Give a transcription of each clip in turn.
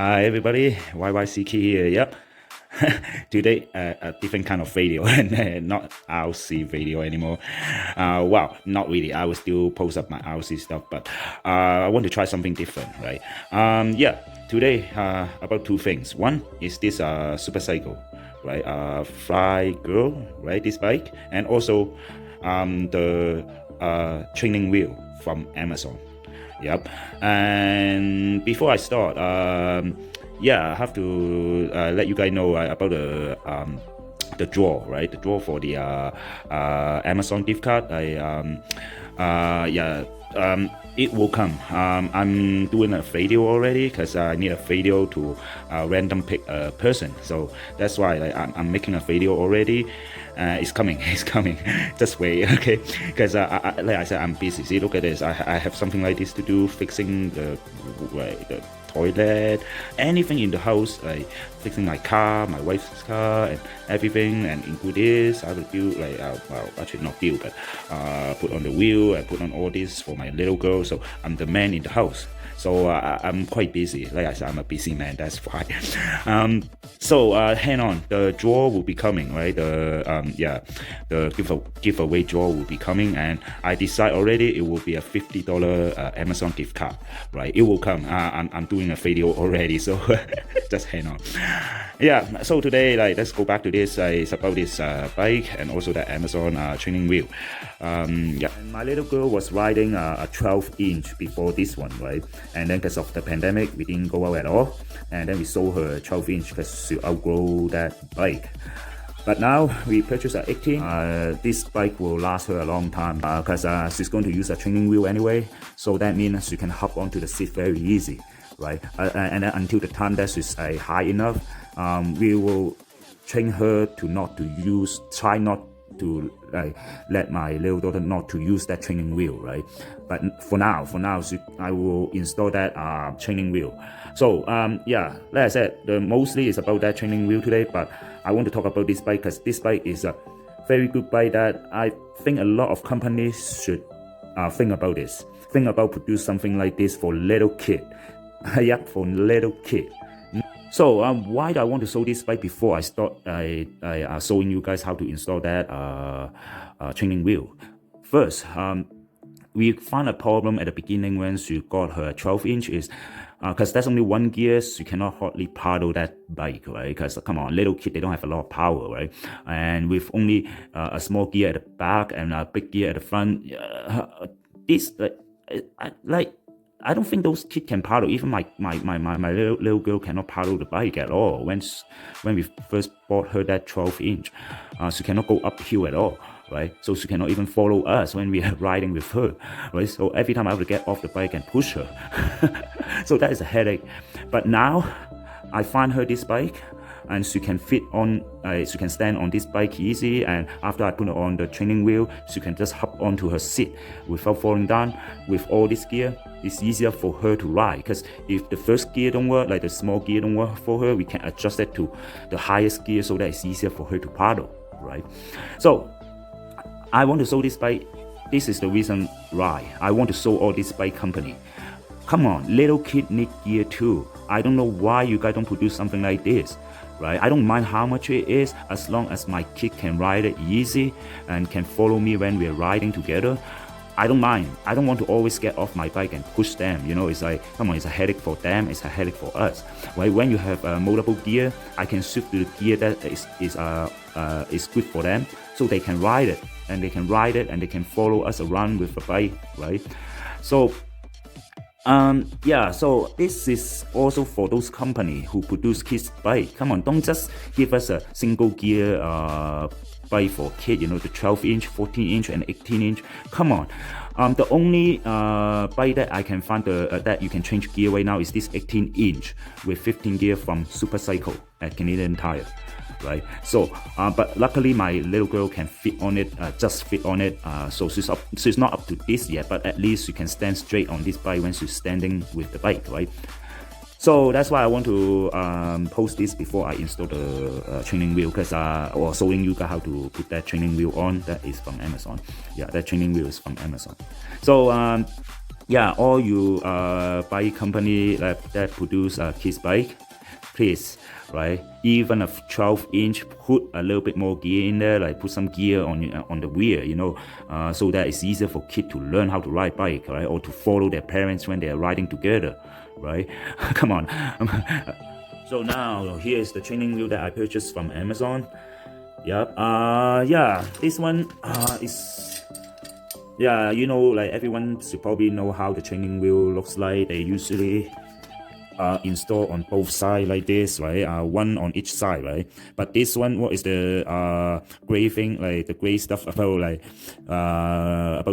Hi everybody, YYCK here. Yep. Today, a different kind of video and not RC video anymore. Well, not really. I will still post up my RC stuff, but I want to try something different, right? Yeah. Today, about two things. One is this supercycle, right? Fly Girl, right? This bike, and also the training wheel from Amazon. Yep. And before I start, yeah, I have to let you guys know about the draw, right? The draw for the Amazon gift card. Yeah, it will come. I'm doing a video already because I need a video to random pick a person. So that's why I'm making a video already. It's coming. It's coming. Just wait, okay? Because like I said, I'm busy. See, look at this. I have something like this to do, fixing the toilet, anything in the house, like fixing my car, my wife's car, and everything, and include this. I will build like well, actually not build, but put on the wheel and put on all this for my little girl. So I'm the man in the house. So I'm quite busy. Like I said, I'm a busy man. That's why. So hang on. The draw will be coming, right? The giveaway draw will be coming, and I decide already it will be a $50 Amazon gift card, right? It will come. I'm doing a video already, so just hang on. Yeah. So today, like, let's go back to this. It's about this bike and also the Amazon training wheel. Yeah. And my little girl was riding a 12-inch before this one, right? And then because of the pandemic, we didn't go out at all. And then we sold her 12-inch because she outgrew that bike. But now we purchased an 18. This bike will last her a long time because she's going to use a training wheel anyway. So that means she can hop onto the seat very easy, right? And then until the time that she's high enough, we will train her to try not to let my little daughter not to use that training wheel, right? But for now, I will install that training wheel. So yeah, like I said, mostly is about that training wheel today, but I want to talk about this bike because this bike is a very good bike that I think a lot of companies should think about this. Think about produce something like this for little kid. Yeah, for little kid. So why do I want to show this bike before I start showing you guys how to install that training wheel? First, we found a problem at the beginning when she got her 12-inch is because there's only one gear, she cannot hardly paddle that bike, right? Because come on, little kid, they don't have a lot of power, right? And with only a small gear at the back and a big gear at the front, this I don't think those kids can paddle. Even my little girl cannot paddle the bike at all. When we first bought her that 12-inch, she cannot go uphill at all, right? So she cannot even follow us when we are riding with her, right? So every time I have to get off the bike and push her. So that is a headache. But now I find her this bike, and she can fit on, she can stand on this bike easy, and after I put her on the training wheel, she can just hop onto her seat without falling down. With all this gear, it's easier for her to ride, because if the first gear don't work, like the small gear don't work for her, we can adjust it to the highest gear so that it's easier for her to paddle, right? So I want to show this bike. This is the reason why I want to show all this bike company. Come on, little kid need gear too. I don't know why you guys don't produce something like this, right? I don't mind how much it is as long as my kid can ride it easy and can follow me when we're riding together. I don't mind. I don't want to always get off my bike and push them. You know, it's like, come on, it's a headache for them, it's a headache for us. Right? When you have multiple gear, I can shift to the gear that is good for them, so they can ride it, and they can follow us around with the bike, right? So yeah, so this is also for those company who produce kids bike. Come on, don't just give us a single gear bike for kid, you know, the 12-inch, 14-inch, and 18-inch. Come on. The only bike that I can find that you can change gear right now is this 18-inch with 15 gear from Supercycle at Canadian Tire, right? So, but luckily my little girl can fit on it, just fit on it. So she's not up to this yet, but at least she can stand straight on this bike when she's standing with the bike, right? So that's why I want to post this before I install the training wheel, because or showing you guys how to put that training wheel on. That is from Amazon. Yeah, that training wheel is from Amazon. So yeah, all you bike company that produce kids bike, please, right, even a 12-inch, put a little bit more gear in there, like put some gear on the wheel, you know, so that it's easier for kids to learn how to ride bike, right, or to follow their parents when they are riding together, right? Come on. So now here's the training wheel that I purchased from Amazon. Yep. Yeah, this one is, yeah, you know, like everyone should probably know how the training wheel looks like. They usually install on both sides like this, right? One on each side, right? But this one, what is the gray thing, like the gray stuff about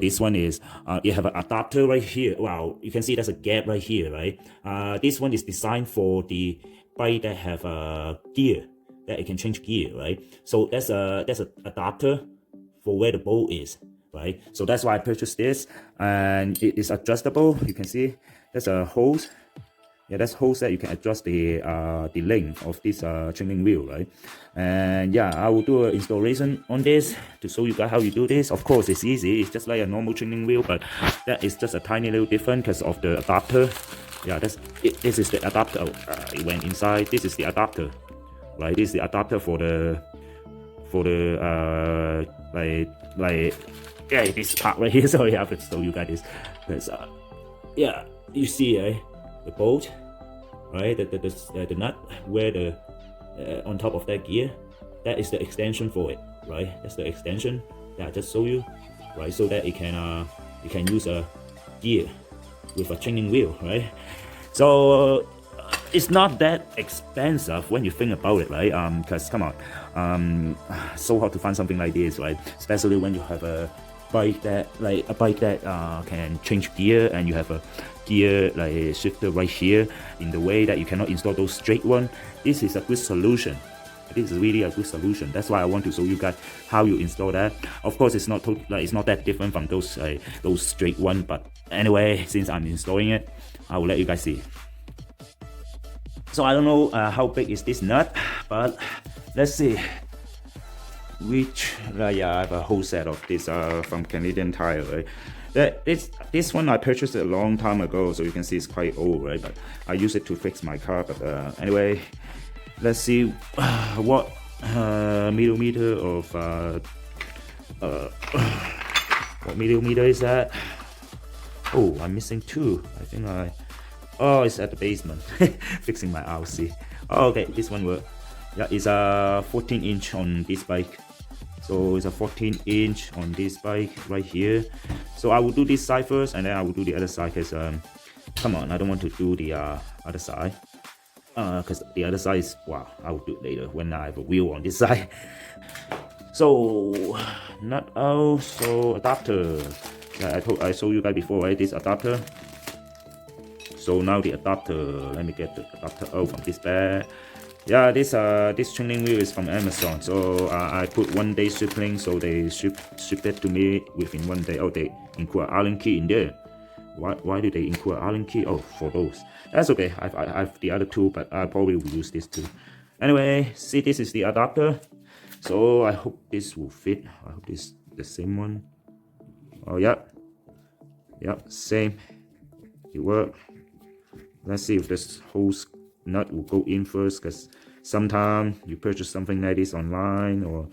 this one is you have an adapter right here. Wow, you can see there's a gap right here, right? This one is designed for the bike that have a gear, that it can change gear, right? So that's a adapter for where the bolt is, right? So that's why I purchased this, and it is adjustable. You can see there's a hose. Yeah, that's hose that you can adjust the length of this training wheel, right? And yeah, I will do an installation on this to show you guys how you do this. Of course, it's easy. It's just like a normal training wheel, but that is just a tiny little different because of the adapter. Yeah, that's it. This is the adapter. Oh, it went inside. This is the adapter, right? This is the adapter for the like yeah, this part right here. Sorry, I have to show you guys this. Because yeah, you see, right? The bolt, right? The nut where the on top of that gear, that is the extension for it, right? That's the extension that I just showed you, right? So that it can you can use a gear with a training wheel, right? So it's not that expensive when you think about it, right? Because come on, so hard to find something like this, right? Especially when you have a bike that can change gear, and you have a gear like shifter right here in the way that you cannot install those straight one. This is a good solution. This is really a good solution. That's why I want to show you guys how you install that. Of course, it's not that different from those straight one, but anyway, since I'm installing it, I will let you guys see. So I don't know how big is this nut, but let's see. Yeah, I have a whole set of this from Canadian Tire, right? This one I purchased a long time ago, so you can see it's quite old, right? But I use it to fix my car. But anyway, let's see what millimeter of what millimeter is that? Oh, I'm missing two. I think oh, it's at the basement. Fixing my RC. Oh, okay, this one works. Yeah, it's a 14-inch on this bike. So it's a 14-inch on this bike right here. So I will do this side first, and then I will do the other side. Cause come on, I don't want to do the other side. Cause the other side is, wow, I will do it later when I have a wheel on this side. So nut out. So adapter. Yeah, I showed you guys before, right? This adapter. So now the adapter. Let me get the adapter out from this bag. Yeah, this training wheel is from Amazon. So I put 1 day shipping, so they ship it to me within 1 day. Oh, they include Allen key in there. Why do they include Allen key? Oh, for those. That's okay. I have the other two, but I probably will use this too. Anyway, see, this is the adapter. So I hope this will fit. I hope this is the same one. Oh yeah, same. It worked. Let's see if this hose nut will go in first, because sometimes you purchase something like this online or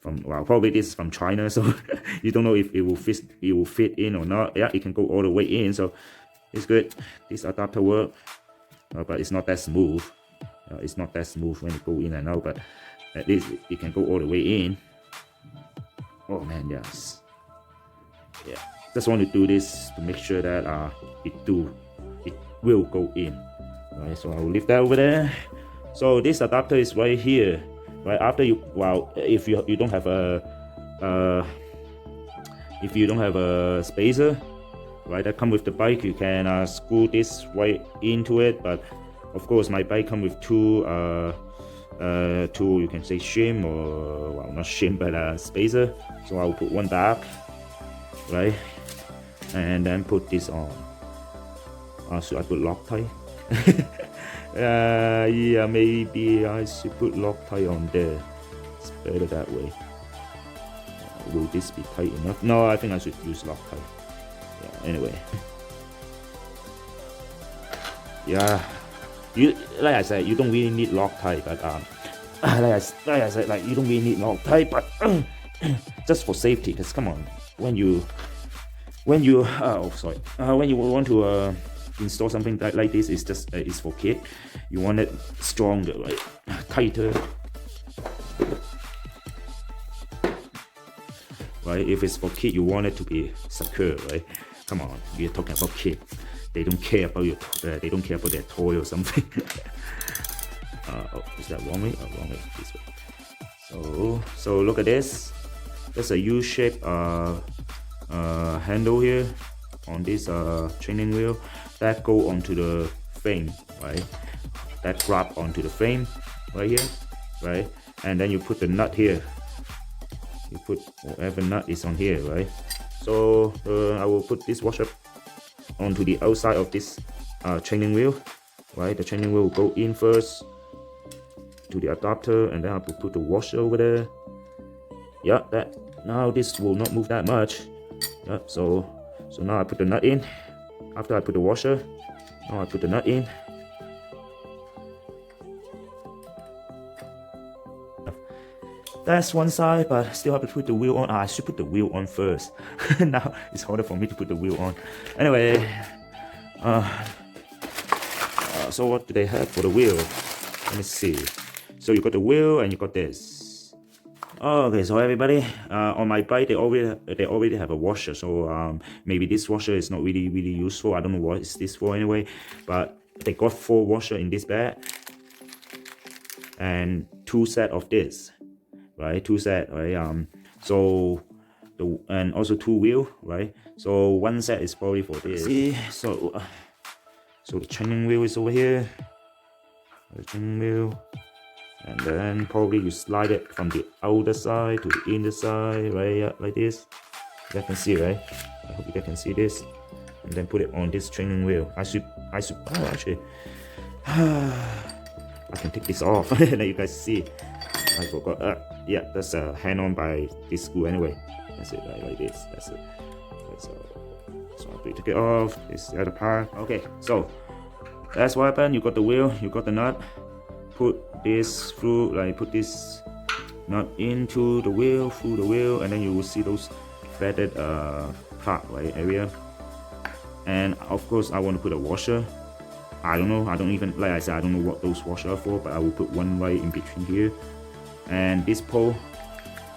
from, well, probably this is from China, so you don't know if it will fit in or not. Yeah, it can go all the way in, so it's good. This adapter work, but it's not that smooth. It's not that smooth when you go in and out, but at least it can go all the way in. Oh man, yes. Yeah, just want to do this to make sure that it will go in. Right, so I will leave that over there. So this adapter is right here. Right after you, well, if you don't have a spacer, right, that come with the bike, you can screw this right into it. But of course, my bike come with two, you can say shim, or, well, not shim, but spacer. So I will put one back, right, and then put this on. Should I put Loctite? Yeah, maybe I should put Loctite on there. It's better that way. Will this be tight enough? No, I think I should use Loctite. Yeah, anyway. Yeah, like I said, you don't really need Loctite, but like I said, like you don't really need Loctite, but just for safety. Because come on, when you when you want to install something like this, it's just it's for kid. You want it stronger, right? Tighter, right? If it's for kid, you want it to be secure, right? Come on, we're talking about kid. They don't care about your they don't care about their toy or something. Oh, is that wrong way? Oh, wrong way. This way. So look at this. There's a U-shaped handle here on this training wheel that go onto the frame, right? That grab onto the frame right here, right? And then you put the nut here. You put whatever nut is on here, right? So I will put this washer onto the outside of this training wheel, right? The training wheel will go in first to the adapter, and then I will put the washer over there. Yeah, that now this will not move that much. Yeah, so now I put the nut in. After I put the washer, now I put the nut in. That's one side, but still have to put the wheel on. I should put the wheel on first. Now it's harder for me to put the wheel on. Anyway, so what do they have for the wheel? Let me see. So you got the wheel and you got this. Okay, so everybody, on my bike they already have a washer. So maybe this washer is not really useful. I don't know what is this for anyway. But they got 4 washer in this bag and 2 set of this. Right, 2 set, right? And also 2 wheel, right? So 1 set is probably for this. See, so the training wheel is over here. The training wheel, and then probably you slide it from the outer side to the inner side, right? Yeah, like this. You guys can see, right? I hope you guys can see this. And then put it on this training wheel. I should. Oh, actually, I can take this off. Let you guys see. I forgot. Yeah, that's hand on by this screw anyway. That's it, right? Like this. That's it. So after you take it off, this is the other part. Okay, so that's what happened. You got the wheel, you got the nut. Put this through, like put this nut into the wheel, through the wheel, and then you will see those threaded part, right, area. And of course, I want to put a washer. I don't know. I don't even, like I said, I don't know what those washers are for, but I will put one right in between here. And this pole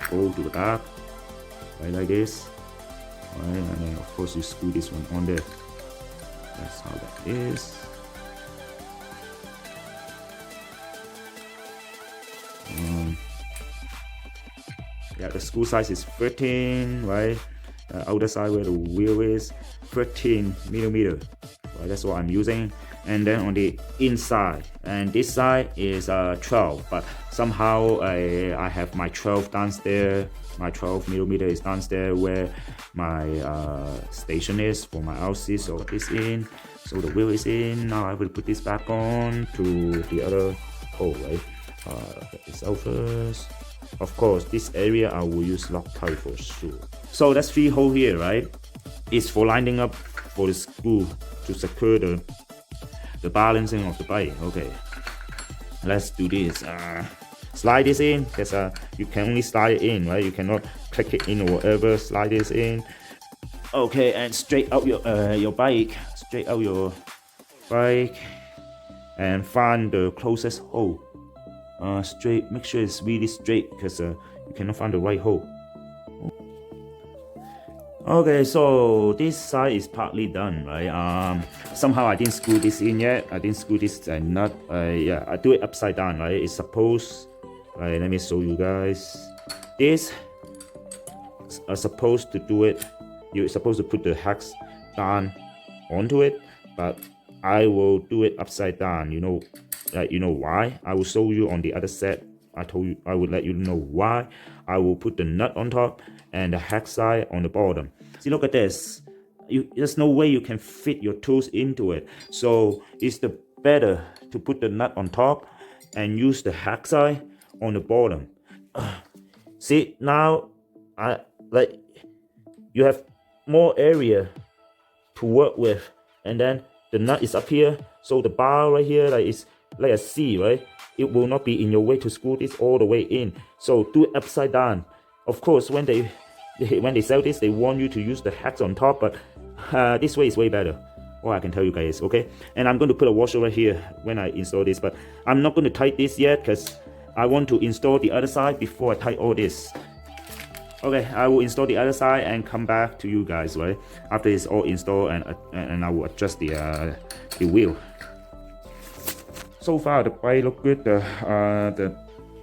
go to the back, right, like this, right, and then of course you screw this one on there. That's how that is. Yeah, the screw size is 13, right? Outer side where the wheel is 13 millimeter, right? That's what I'm using. And then on the inside, and this side is 12, but somehow I have my 12 downstairs. My 12 millimeter is downstairs where my station is for my RC. So this in, so the wheel is in. Now I will put this back on to the other hole, right? Get this out first. Of course, this area I will use Loctite for sure. So that's 3 holes here, right? It's for lining up for the screw to secure the balancing of the bike. Okay, let's do this. Slide this in, because you can only slide it in, right? You cannot click it in or whatever. Slide this in. Okay, and straight out your bike. Straight out your bike, and find the closest hole. Straight. Make sure it's really straight, because you cannot find the right hole. Okay, so this side is partly done, right? Somehow I didn't screw this in yet. I didn't screw this nut. Yeah, I do it upside down, right? It's supposed. Right, let me show you guys. This are supposed to do it. You're supposed to put the hex down onto it, but I will do it upside down. You know why? I will show you on the other set. I told you I would let you know why. I will put the nut on top and the hex side on the bottom. See, look at this. There's no way you can fit your tools into it. So it's better to put the nut on top and use the hex side on the bottom. See, now you have more area to work with, and then the nut is up here, so the bar right here like is like a C, right? It will not be in your way to screw this all the way in. So do it upside down. Of course, when they sell this, they want you to use the hex on top, but this way is way better. All I can tell you guys, okay? And I'm going to put a washer right here when I install this, but I'm not going to tighten this yet because I want to install the other side before I tighten all this. Okay, I will install the other side and come back to you guys, right? After it's all installed, and I will adjust the wheel. So far, the bike look good. The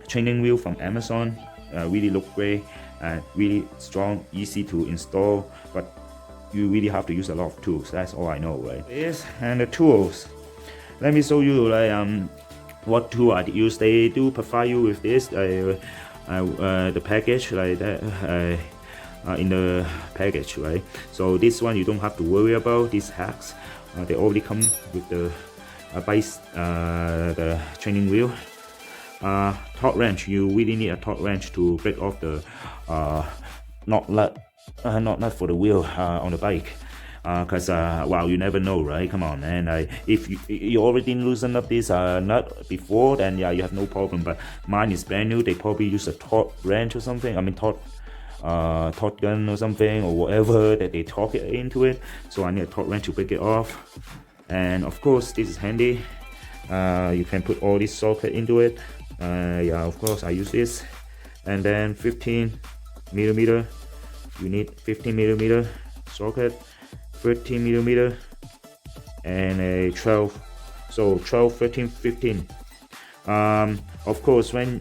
training wheel from Amazon really look great and really strong, easy to install. But you really have to use a lot of tools. That's all I know, right? Yes, and the tools. Let me show you like what tool I use. They do provide you with this the package like that in the package, right? So this one you don't have to worry about these hacks. They already come with the base, the training wheel. Torque wrench. You really need a torque wrench to break off the not nut for the wheel on the bike, because wow, you never know, right? Come on, man. If you already loosened up this nut before, then yeah, you have no problem. But mine is brand new. They probably use a torque wrench or something. I mean torque gun or something or whatever that they torque it into it. So I need a torque wrench to break it off. And of course, this is handy. You can put all this socket into it. Yeah, of course I use this. And then 15mm. You need 15mm socket, 13mm, and a 12. So 12, 13, 15. Of course, when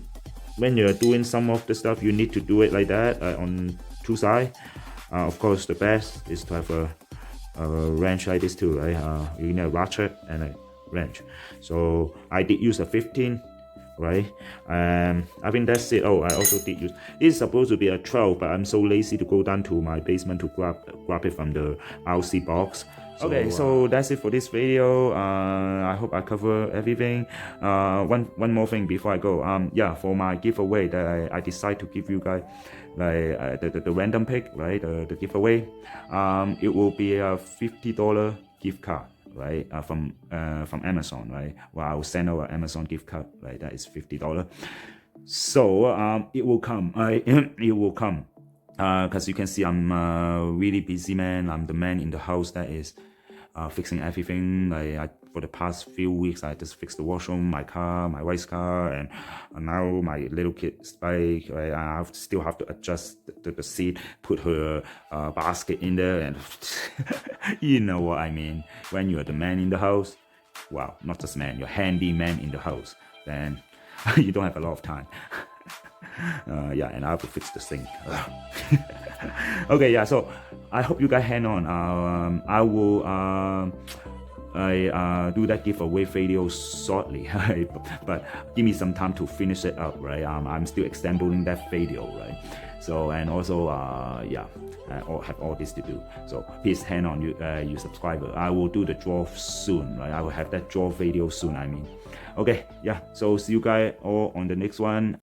you're doing some of the stuff, you need to do it like that on two sides. Of course, the best is to have a wrench like this too, right? You need a ratchet and a wrench. So I did use a 15. Right, I think that's it. Oh, I also did use, this is supposed to be a 12, but I'm so lazy to go down to my basement to grab it from the RC box. So, okay, so that's it for this video. I hope I cover everything. One more thing before I go. Yeah, for my giveaway that I decide to give you guys, like the random pick, right? The giveaway. It will be a $50 gift card, right? From Amazon, right? Well, I will send out an Amazon gift card, right? That is $50. So it will come. It will come. Because you can see I'm really busy, man. I'm the man in the house that is fixing everything. Like for the past few weeks, I just fixed the washroom, my car, my wife's car, and now my little kid's bike. Right? I still have to adjust the seat, put her basket in there, and you know what I mean. When you're the man in the house, wow, not just man, you're handy man in the house, then you don't have a lot of time. Yeah, and I have to fix the sink. Okay, yeah, so I hope you guys hang on. I will do that giveaway video shortly, right? But give me some time to finish it up, right? I'm still assembling that video, right? So, and also yeah, I have all this to do. So please hang on, you subscriber. I will do the draw soon, right? I will have that draw video soon, I mean. Okay, yeah, so see you guys all on the next one.